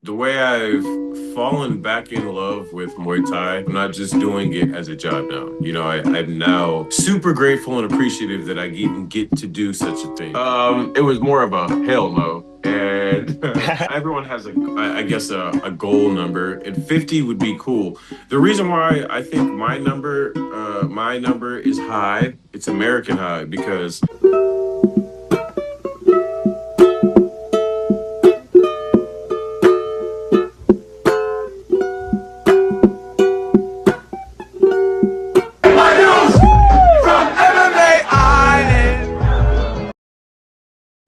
the way I've fallen back in love with Muay Thai, I'm not just doing it as a job now. I'm now super grateful and appreciative that I even get to do such a thing. It was more of a hell no. And everyone has I guess, a goal number, and 50 would be cool. The reason why I think my number is high, it's American high, because From MMA Island.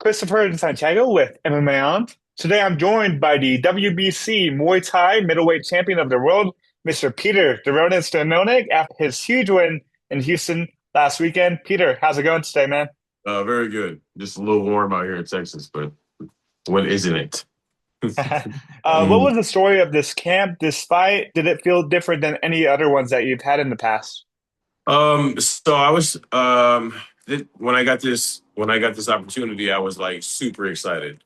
Christopher and Santiago with MMA Island. Today I'm joined by the WBC Muay Thai middleweight champion of the world, Mr. Peter Da Ronin Stanonik, after his huge win in Houston last weekend. Peter, how's it going today, man? very good. Just a little warm out here in Texas, but what isn't it? What was the story of this camp, this fight? Did it feel different than any other ones that you've had in the past? So I was when I got this opportunity, I was like super excited.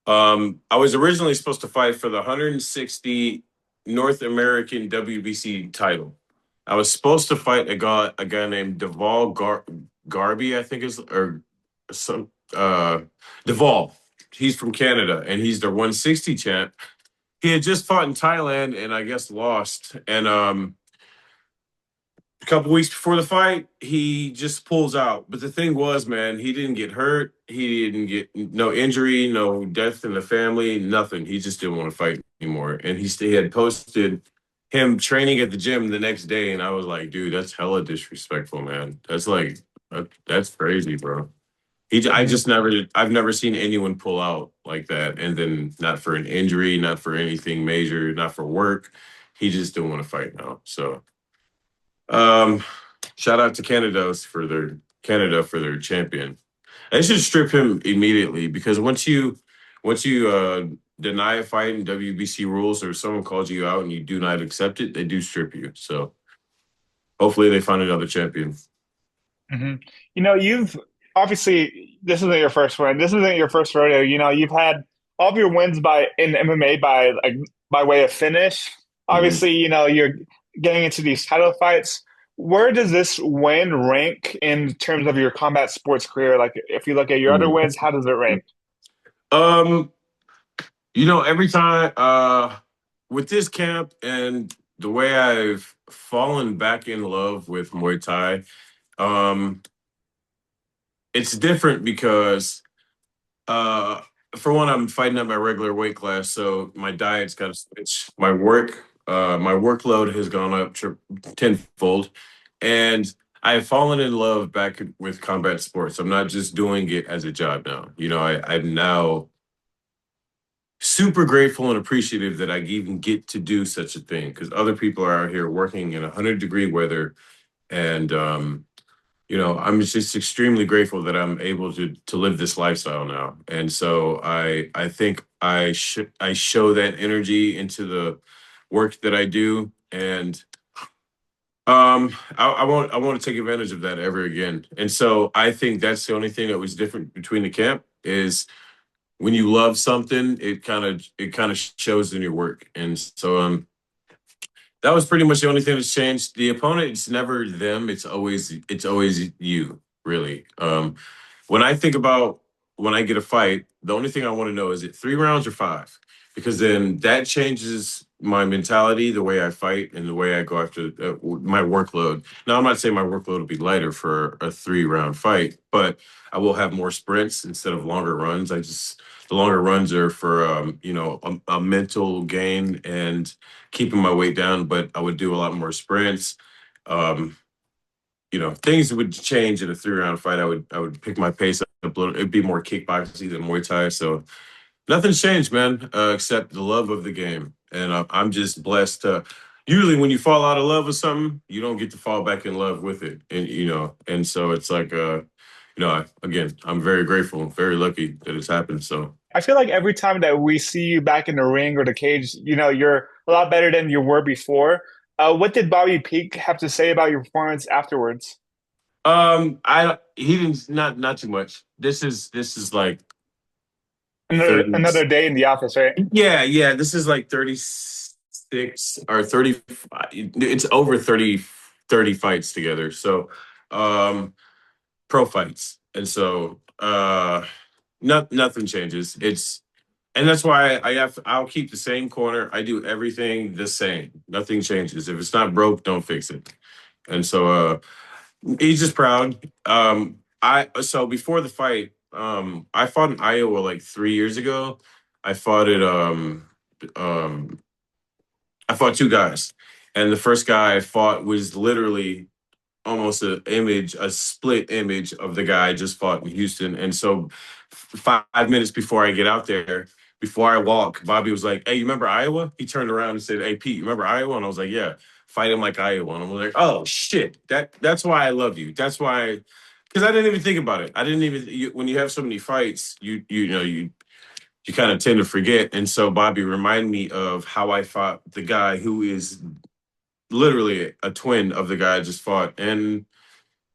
I was originally supposed to fight for the 160 North American WBC title. I was supposed to fight a guy named Garby, I think is or some Deval. He's from Canada and he's the 160 champ. He had just fought in Thailand and I guess lost. And a couple weeks before the fight, he just pulls out. But the thing was, man, he didn't get hurt. He didn't get no injury, no death in the family, nothing. He just didn't want to fight anymore. And he had posted him training at the gym the next day, and I was like, dude, that's hella disrespectful, man. That's crazy, bro. I Mhm. just I've never seen anyone pull out like that, and then not for an injury, not for anything major, not for work. He just didn't want to fight now. So um, shout out to Canada for their champion. They should strip him immediately because once you deny a fight in WBC rules or someone calls you out and you do not accept it, they do strip you. So hopefully they find another champion. hmm you've obviously this isn't your first win. This isn't your first rodeo. You've had all of your wins by in MMA by way of finish. Mhm. Obviously, you're getting into these title fights. Where does this win rank in terms of your combat sports career? Like, if you look at your other Mhm. wins, how does it rank? Um, every time with this camp and the way I've fallen back in love with Muay Thai, um, it's different because Uh, for one, I'm fighting at my regular weight class, so my diet's got to switch. My workload has gone up tenfold, and I've fallen in love back with combat sports. I'm not just doing it as a job now. I'm now super grateful and appreciative that I even get to do such a thing because other people are out here working in 100-degree weather, and I'm just extremely grateful that I'm able to live this lifestyle now. And so I think I show that energy into the work that I do. And I want to take advantage of that ever again. And so I think that's the only thing that was different between the camp is when you love something, it kind of shows in your work. And so that was pretty much the only thing that's changed. The opponent, it's never them. It's always you, really. When I think about when I get a fight, the only thing I want to know is it 3 rounds or five, because then that changes my mentality, the way I fight, and the way I go after my workload. Now, I'm not saying my workload will be lighter for a 3 round fight, but I will have more sprints instead of longer runs. The longer runs are for a mental gain and keeping my weight down, but I would do a lot more sprints. Um, things would change in a 3 round fight. I would pick my pace up a little. It'd be more kickboxing than Muay Thai. So nothing's changed, man, except the love of the game. And I'm just blessed to. Usually, when you fall out of love with something, you don't get to fall back in love with it, and so it's like, again, I'm very grateful, very lucky that it's happened. So I feel like every time that we see you back in the ring or the cage, you're a lot better than you were before. What did Bobby Peak have to say about your performance afterwards? I he didn't not too much. This is like 30. Another day in the office, right? Yeah, yeah. This is like 36 or 30. It's over 30 fights together. So, pro fights. And so, nothing changes. And that's why I'll keep the same corner. I do everything the same. Nothing changes. If it's not broke, don't fix it. And so, he's just proud. So before the fight, I fought in Iowa like 3 years ago. I fought at um, I fought two guys, and the first guy I fought was literally almost a split image of the guy I just fought in Houston. And so 5 minutes before I get out there, before I walk, Bobby was like, "Hey, you remember Iowa?" He turned around and said, "Hey, Pete, you remember Iowa?" And I was like, "Yeah, fight him like Iowa." And I was like, "Oh shit, that's why I love you. That's why." Because I didn't even think about it. I didn't even when you have so many fights, you kind of tend to forget. And so Bobby reminded me of how I fought the guy who is literally a twin of the guy I just fought. And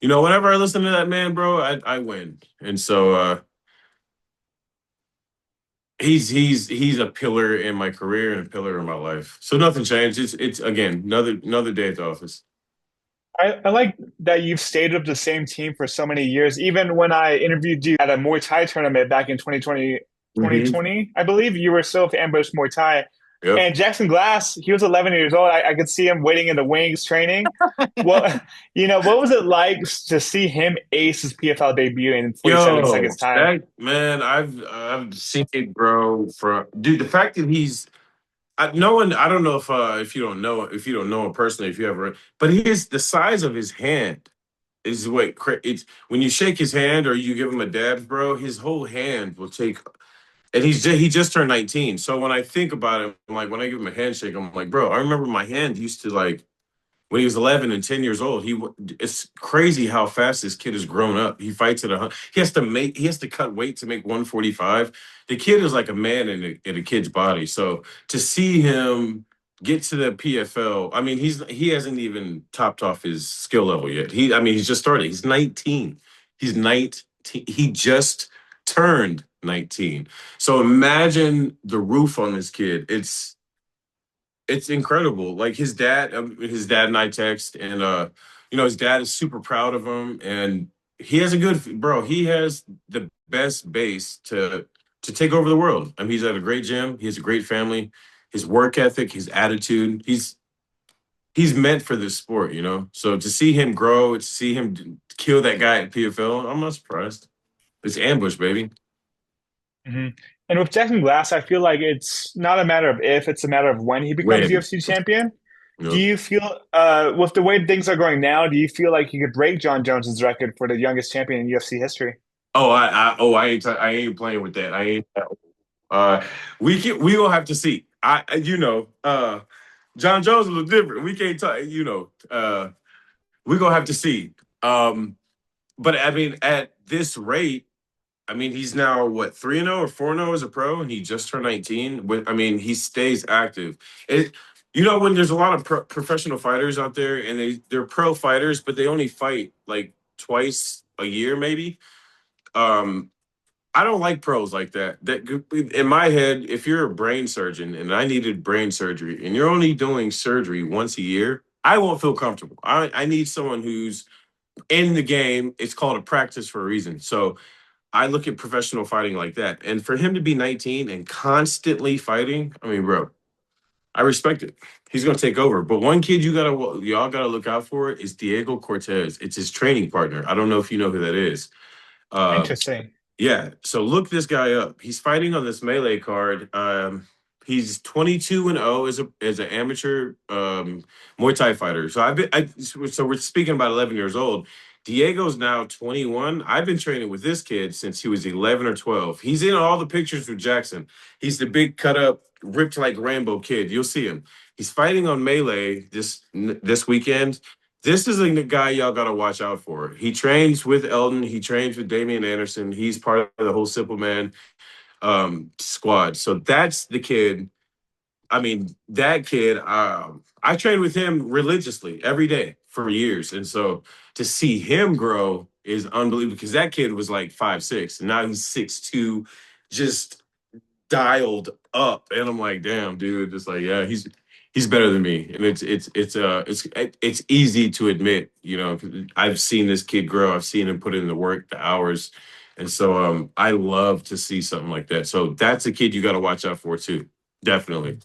whenever I listen to that man, bro, I win. And so he's a pillar in my career and a pillar in my life. So nothing changed. It's again another day at the office. I like that you've stayed with the same team for so many years. Even when I interviewed you at a Muay Thai tournament back in 2020, Mm-hmm. I believe, you were still with Ambush Muay Thai. Yep. And Jackson Glass, he was 11 years old. I could see him waiting in the wings training. Well, what was it like to see him ace his PFL debut in 47 Yo, seconds time? that man, I've seen it grow from dude. The fact that no one. I don't know if you don't know him personally, if you ever, but the size of his hand is what it's when you shake his hand or you give him a dab, bro. His whole hand will take, and he just turned 19. So when I think about it, like when I give him a handshake, I'm like, bro, I remember my hand used to like when he was 11 and 10 years old. It's crazy how fast this kid has grown up. He fights at he has to cut weight to make 145. The kid is like a man in a kid's body. So to see him get to the PFL, I mean, he hasn't even topped off his skill level yet. He's just started. He's 19. He's 19. He just turned 19. So imagine the roof on this kid. It's incredible. Like his dad and I text, and his dad is super proud of him, and he has a good bro. He has the best base to take over the world. I mean, he's at a great gym. He has a great family. His work ethic, his attitude. He's meant for this sport. So to see him grow, to see him kill that guy at PFL, I'm not surprised. It's ambush, baby. Hmm. And with Jackson Glass, I feel like it's not a matter of if, it's a matter of when he becomes Win. UFC champion. Do You you feel, with the way things are going now, do you feel like you could break John Jones's record for the youngest champion in UFC history? I ain't playing with that. I ain't. Uh, we gonna have to see. John Jones is a little different. We can't talk. We gonna have to see. But I mean, at this rate, I mean, he's now what 3-0 or 4-0 as a pro, and he just turned 19. I mean, he stays active. It, when there's a lot of professional fighters out there, and they're pro fighters, but they only fight like twice a year, maybe. Um, I don't like pros like that. That in my head, if you're a brain surgeon and I needed brain surgery and you're only doing surgery once a year, I won't feel comfortable. I need someone who's in the game. It's called a practice for a reason. So I look at professional fighting like that. And for him to be 19 and constantly fighting, I mean, bro, I respect it. He's gonna take over. But one kid y'all gotta look out for is Diego Cortez. It's his training partner. I don't know if you know who that is. Uh, Interesting. yeah, so look this guy up. He's fighting on this melee card. He's 22-0 as an amateur Muay Thai fighter. So we're speaking about 11 years old. Diego's now 21. I've been training with this kid since he was 11 or 12. He's in all the pictures with Jackson. He's the big cut up, ripped like Rambo kid. You'll see him. He's fighting on melee this weekend. This is a guy y'all got to watch out for. He trains with Eldon. He trains with Damian Anderson. He's part of the whole Simple Man squad. So that's the kid. I mean, that kid, I trained with him religiously every day for years. And so to see him grow is unbelievable because that kid was like 5'6", and now he's 6'2", just dialed up, and I'm like, damn, dude, just like, yeah, he's better than me, and it's easy to admit, 'cause I've seen this kid grow, I've seen him put in the work, the hours, and so I love to see something like that. So that's a kid you got to watch out for too, definitely.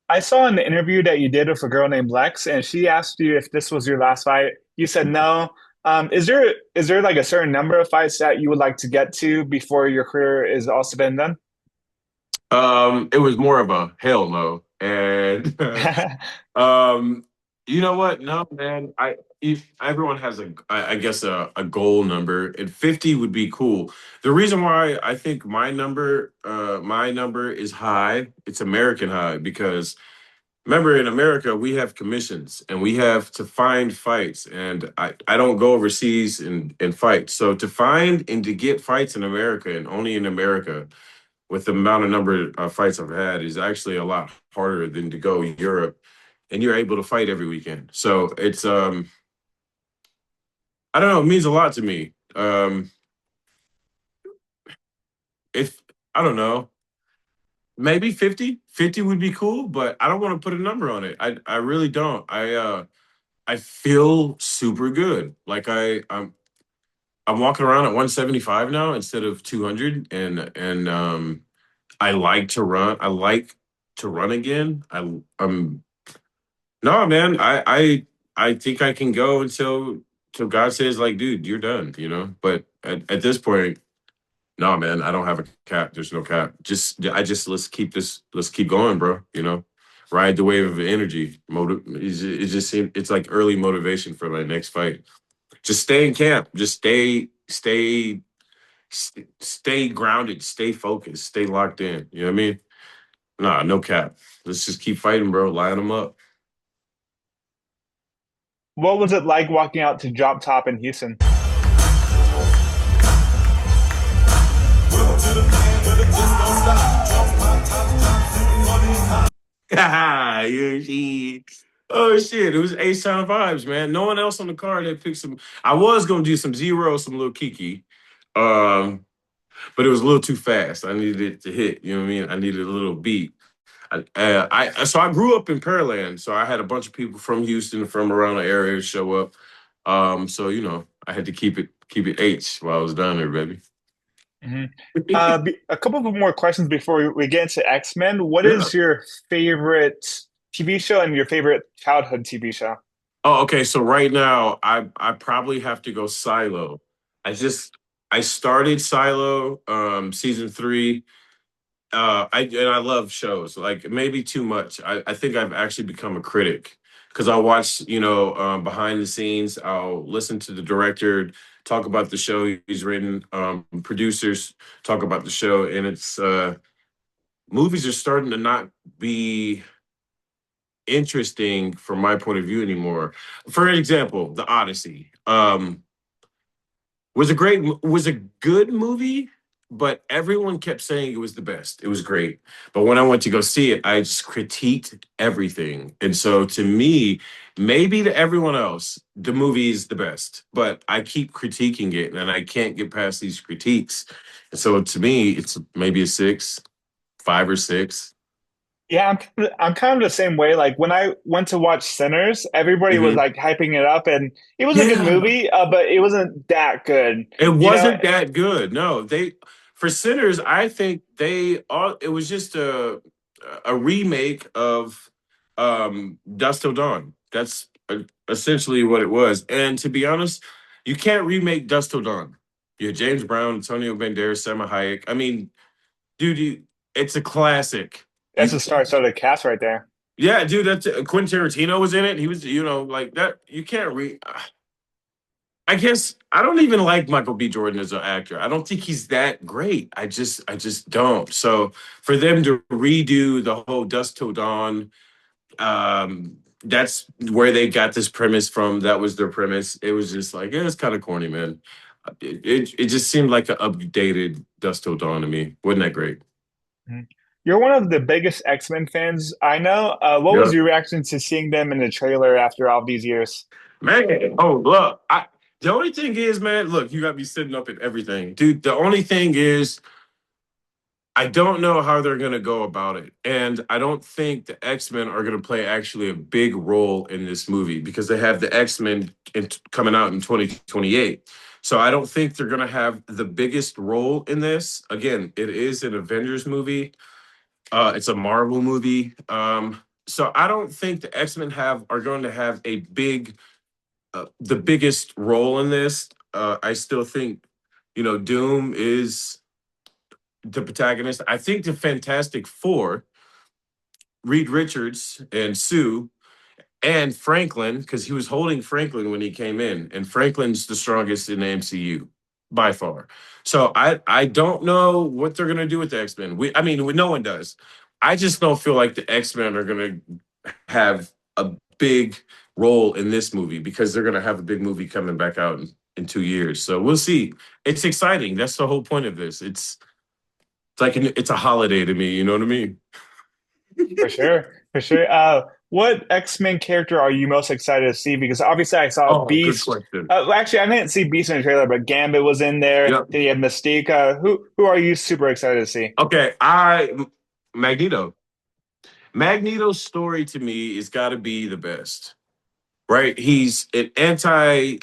I saw in the interview that you did with a girl named Lex, and she asked you if this was your last fight. You said no. Is there like a certain number of fights that you would like to get to before your career is also been done? It was more of a hell no, and um, you know what? No, man. If everyone has I guess a goal number, and 50 would be cool. The reason why I think my number is high, it's American high, because remember in America we have commissions and we have to find fights, and I don't go overseas and fight. So to find and to get fights in America and only in America with the amount of number of fights I've had is actually a lot harder than to go Europe, and you're able to fight every weekend. So it's I don't know, it means a lot to me. If I don't know, maybe 50 would be cool, but I don't want to put a number on it. I really don't. I feel super good. Like I'm walking around at 175 now instead of 200, and I like to run. I like to run again. I'm No, man. I think I can go until God says, like, dude, you're done. But at this point, no, man. I don't have a cap. There's no cap. Let's keep going, bro. Ride the wave of energy. It just seems it's like early motivation for my next fight. Just stay in camp. Just stay grounded. Stay focused. Stay locked in. You know what I mean? Nah, no cap. Let's just keep fighting, bro. Line them up. What was it like walking out to Drop Top in Houston? Yeah, oh shit! It was A-Sound vibes, man. No one else on the card had picked some. I was gonna do some Zero, some little Kiki, um, but it was a little too fast. I needed it to hit. You know what I mean? I needed a little beat. So I grew up in Pearland, so I had a bunch of people from Houston, from around the area show up. So I had to keep it H while I was down there, baby. Mhm. A couple of more questions before we get into X-Men. What Yeah. is your favorite TV show and your favorite childhood TV show? Oh, okay. So right now, I probably have to go Silo. I just I started Silo season 3. I love shows, like maybe too much. I think I've actually become a critic because I watch behind the scenes. I'll listen to the director talk about the show he's written, producers talk about the show, and it's movies are starting to not be interesting from my point of view anymore. For example, The Odyssey. Was a good movie, but everyone kept saying it was the best. It was great. But when I went to go see it, I just critiqued everything. And so to me, maybe to everyone else, the movie is the best. But I keep critiquing it and I can't get past these critiques. And so to me, it's maybe a 6, 5 or 6. Yeah, I'm kind of the same way. Like when I went to watch Sinners, everybody was Hmm. like hyping it up, and it was a good Yeah. movie, but it wasn't that good. It You know, wasn't that good. No, for Sinners, I think it was just a remake of Dust Till Dawn. That's essentially what it was. And to be honest, you can't remake Dust Till Dawn. You had James Brown, Antonio Banderas, Selma Hayek. I mean, dude, it's a classic. that's You the star-studded cast right there. Yeah, dude, that's Quentin Tarantino was in it. He was, like that. You can't re. I guess I don't even like Michael B. Jordan as an actor. I don't think he's that great. I just don't. So for them to redo the whole Dust Till Dawn, that's where they got this premise from. That was their premise. It was just like, yeah, it's kind of corny, man. It just seemed like an updated Dust Till Dawn to me. Wasn't that great? Mhm. You're one of the biggest X-Men fans I know. What Yeah. was your reaction to seeing them in the trailer after all these years? Man, oh look, the only thing is, man, look, you got me sitting up at everything, dude. The only thing is, I don't know how they're going to go about it. And I don't think the X-Men are going to play actually a big role in this movie because they have the X-Men coming out in 2028. So I don't think they're going to have the biggest role in this. Again, it is an Avengers movie. It's a Marvel movie. So I don't think the X-Men are going to have the biggest role in this. I still think, Doom is the protagonist. I think the Fantastic Four, Reed Richards and Sue and Franklin, because he was holding Franklin when he came in, and Franklin's the strongest in the MCU by far. So I don't know what they're gonna do with the X-Men. No one does. I just don't feel like the X-Men are gonna have a big role in this movie because they're gonna have a big movie coming back out in 2 years. So we'll see. It's exciting. That's the whole point of this. It's a holiday to me. You know what I mean? For sure, for sure. What X-Men character are you most excited to see? Because obviously I saw Oh, good Beast. question. Well, actually, I didn't see Beast in the trailer, but Gambit was in there. Yep. Then you have Mystique. Who are you super excited to see? Okay, Magneto. Magneto's story to me has got to be the best, right? He's an anti-hero.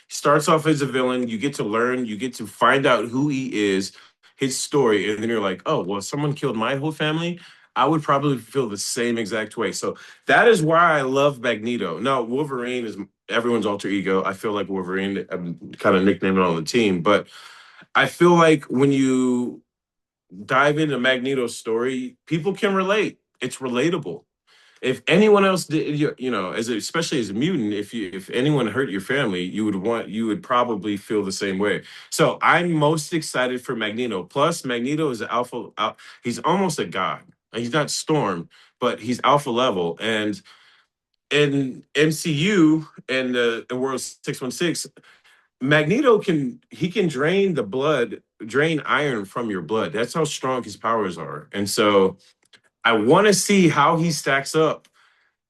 He starts off as a villain. You get to learn, you get to find out who he is, his story, and then you're like, oh, well, if someone killed my whole family, I would probably feel the same exact way. So that is why I love Magneto. Now, Wolverine is everyone's alter ego. I feel like Wolverine, I'm kind of nicknaming on the team, but I feel like when you dive into Magneto's story, people can relate. It's relatable. If anyone else did, especially as a mutant, if anyone hurt your family, you would probably feel the same way. So I'm most excited for Magneto. Plus, Magneto is an alpha. He's almost a god. He's not Storm, but he's alpha level. And in MCU and the World 616, Magneto can drain iron from your blood. That's how strong his powers are. And so I want to see how he stacks up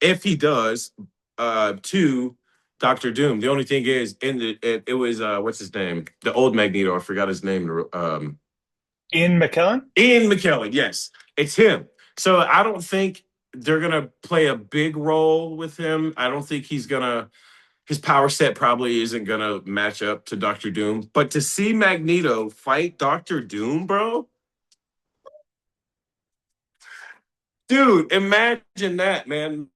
if he does to Doctor Doom. The only thing is it was what's his name? The old Magneto, I forgot his name. Ian McKellen? Ian McKellen, yes. It's him. So I don't think they're gonna play a big role with him. I don't think his power set probably isn't gonna match up to Doctor Doom. But to see Magneto fight Doctor Doom, bro, dude, imagine that, man.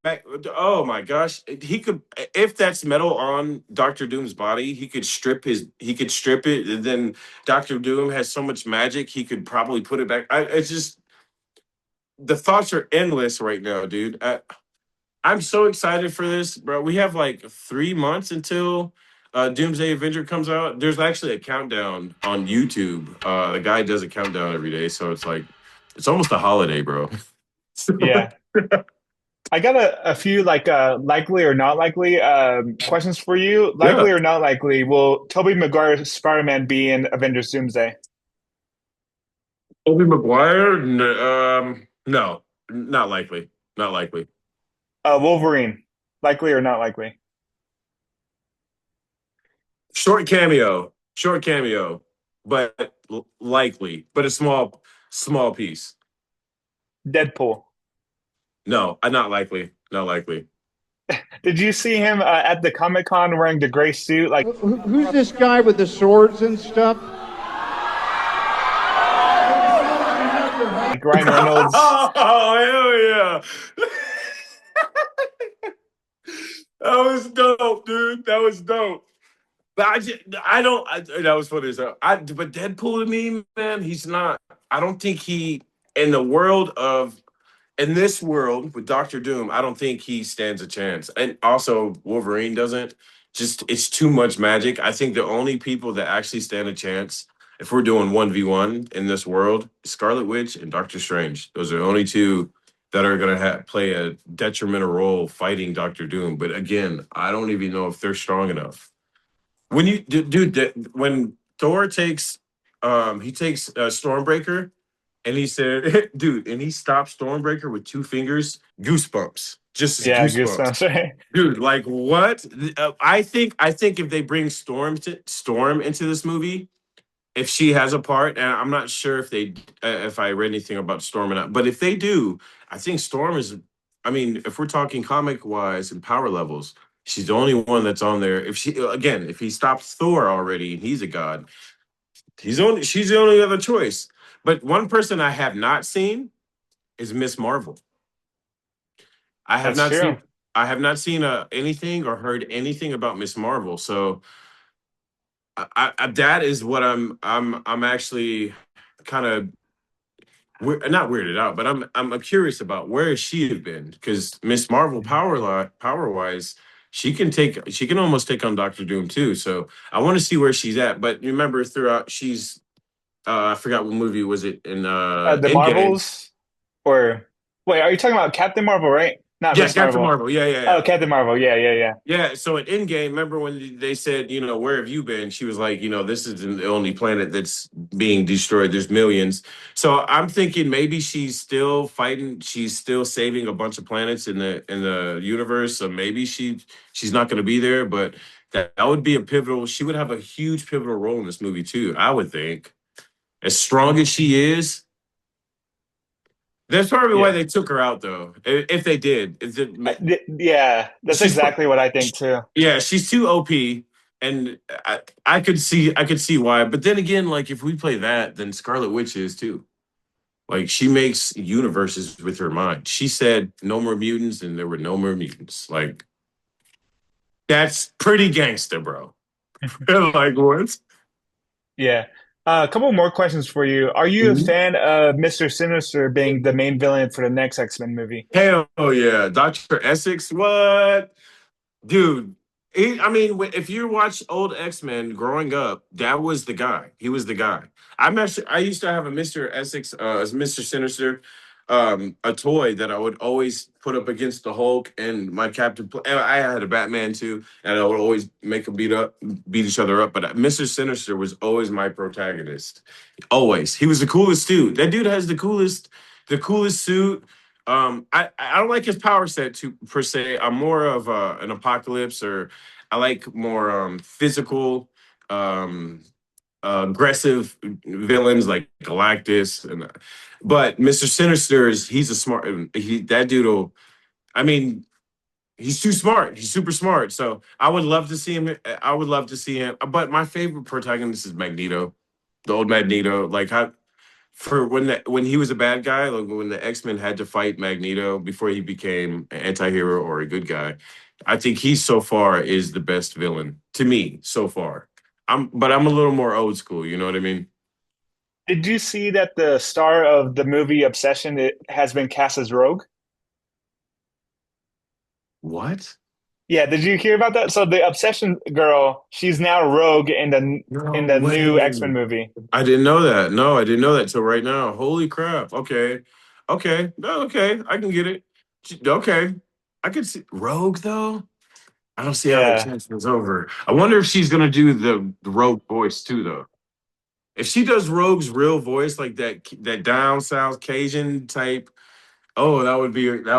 Oh my gosh, he could if that's metal on Doctor Doom's body, he could strip it, and then Doctor Doom has so much magic, he could probably put it back. It's just the thoughts are endless right now, dude. I'm so excited for this, bro. We have like 3 months until Doomsday Avenger comes out. There's actually a countdown on YouTube. The guy does a countdown every day, so it's almost a holiday, bro. Yeah. I got a few likely or not likely questions for you. Yeah. Likely or not likely, will Tobey Maguire's Spider-Man be in Avengers Doomsday? Tobey Maguire? No, not likely. Not likely. Wolverine, likely or not likely? Short cameo, but likely, but a small piece. Deadpool. No, not likely. Not likely. Did you see him at the Comic-Con wearing the gray suit? Who's this guy with the swords and stuff? Like Ryan Reynolds. Oh, hell yeah. That was dope, dude. That was dope. But that was funny as hell. But Deadpool to me, man, he's not. I don't think in the in this world with Doctor Doom, I don't think he stands a chance. And also Wolverine doesn't. Just it's too much magic. I think the only people that actually stand a chance if we're doing 1v1 in this world, Scarlet Witch and Doctor Strange. Those are the only two that are going to play a detrimental role fighting Doctor Doom. But again, I don't even know if they're strong enough. When Thor takes Stormbreaker and he said, dude, and he stopped Stormbreaker with 2 fingers, goosebumps. Just Yeah, goosebumps. Goosebumps, right? Dude, like what? I think if they bring Storm into this movie, if she has a part, and I'm not sure if I read anything about Storm or not, but if they do, I think Storm is. I mean, if we're talking comic wise and power levels, she's the only one that's on there. If he stops Thor already, and he's a god, she's the only other choice. But one person I have not seen is Miss Marvel. I have That's not true. seen. I have not seen anything or heard anything about Miss Marvel. So that is what I'm actually kind of not weirded out, but I'm curious about where she have been, because Miss Marvel power wise, she can almost take on Doctor Doom too. So I want to see where she's at. But remember, throughout she's I forgot what movie was it in The Endgame. Marvels, or wait, are you talking about Captain Marvel, right? Not Yeah, Miss Captain Marvel. Marvel. Yeah, yeah, Oh, yeah. Captain Marvel. Yeah, yeah, yeah. Yeah, so at Endgame, remember when they said, where have you been? She was like, this isn't the only planet that's being destroyed. There's millions. So I'm thinking maybe she's still fighting. She's still saving a bunch of planets in the universe. So maybe she's not going to be there, but that would be a pivotal. She would have a huge pivotal role in this movie too, I would think. As strong as she is, that's probably why Yeah. they took her out, though. If they did, Yeah, that's she's exactly what I think too. Yeah, she's too OP, and I could see why. But then again, like if we play that, then Scarlet Witch is too. Like she makes universes with her mind. She said no more mutants, and there were no more mutants. Like that's pretty gangster, bro. Like what? Yeah. A couple more questions for you. Are you a Mhm. fan of Mr. Sinister being the main villain for the next X-Men movie? Hell yeah, Doctor Essex. What? Dude, I mean, if you watch old X-Men growing up, that was the guy. He was the guy. I used to have a Mr. Essex, as Mr. Sinister, a toy that I would always put up against the Hulk and my Captain. I had a Batman too, and I would always make them beat each other up. But Mr. Sinister was always my protagonist. Always, he was the coolest dude. That dude has the coolest suit. I don't like his power set to per se. I'm more of an apocalypse, or I like more physical, um, aggressive villains like Galactus. But Mr. Sinister he's a smart. That dude will. I mean, he's too smart. He's super smart. So I would love to see him. I would love to see him. But my favorite protagonist is Magneto, the old Magneto. Like how for when he was a bad guy, like when the X-Men had to fight Magneto before he became an anti-hero or a good guy, I think he so far is the best villain to me so far. I'm a little more old school, you know what I mean? Did you see that the star of the movie Obsession has been cast as Rogue? What? Yeah, did you hear about that? So the Obsession girl, she's now Rogue in the No new X-Men way. movie. I didn't know that. No, I didn't know that till right now. Holy crap. Okay. Okay. No, okay. I can get it. Okay. I could see Rogue though. I don't see how that Yeah. chance was over. I wonder if she's gonna do the Rogue voice too, though. If she does Rogue's real voice, like that down south Cajun type, oh, that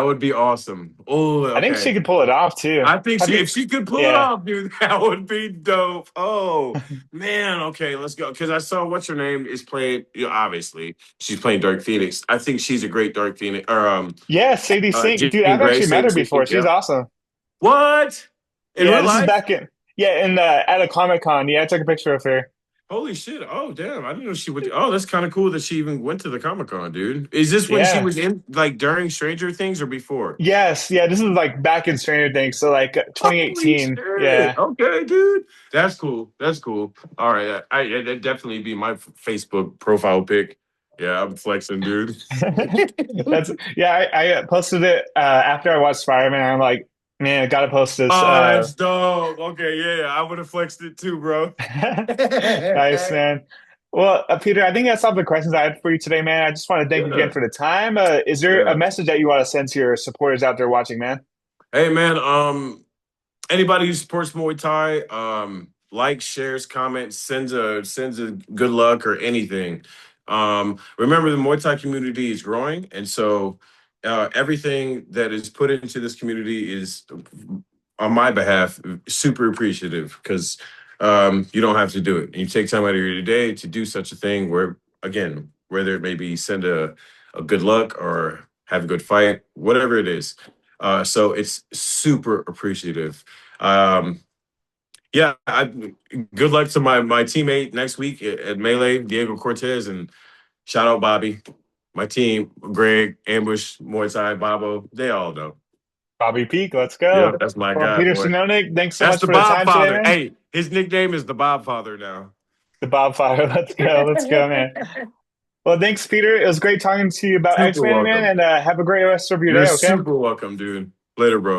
would be awesome. Oh, I think she okay. could pull it off too. I think Have you? if she could pull it Yeah. off, dude, that would be dope. Oh man, okay, let's go. Because I saw what's her name is playing. Obviously, she's playing Dark Phoenix. I think she's a great Dark Phoenix. Or Yeah, Sadie Sink. Dude, Jean I've Grey, actually met same her before. thing. She's Yeah. awesome. What? In Yeah, real this is life? back in at a Comic-Con. Yeah, I took a picture of her. Holy shit. Oh, damn. I didn't know she would. Oh, that's kind of cool that she even went to the Comic Con, dude. Is this when she Yeah. was in, like, during Stranger Things or before? Yes, yeah, this is like back in Stranger Things, so like Holy 2018. shit. Yeah. Okay, dude. That's cool. That's cool. All right. That'd definitely be my Facebook profile pic. Yeah, I'm flexing, dude. That's yeah, I posted it after I watched Spider-Man. I'm like, man, I gotta post this. Oh, that's dope. Okay, yeah, I would have flexed it too, bro. Nice, man. Well, Peter, I think that's all the questions I had for you today, man. I just want to thank you again Yeah. for the time. Is there a Yeah. message that you want to send to your supporters out there watching, man? Hey, man. Anybody who supports Muay Thai, likes, shares, comments, sends a good luck or anything. Remember, the Muay Thai community is growing, and so everything that is put into this community is on my behalf super appreciative because you don't have to do it. And you take time out of your day to do such a thing where, again, whether it may be send a good luck or have a good fight, whatever it is. So it's super appreciative. Yeah, good luck to my teammate next week at Melee, Diego Cortez, and shout out Bobby, my team, Greg, Ambush, Muay Thai, Babo. They all know. Bobby Peak, let's Yeah, go. that's my Well, guy, Peter boy. Stanonik, thanks so That's much the for the Bob time today, Father. man. Hey, his nickname is the Bob Father now. The Bob Fire, let's go. Let's go, man. Well, thanks, Peter. It was great talking to you about Super X-Men, man, welcome. and have a great rest of your You're day, okay? super welcome, dude. Later, bro.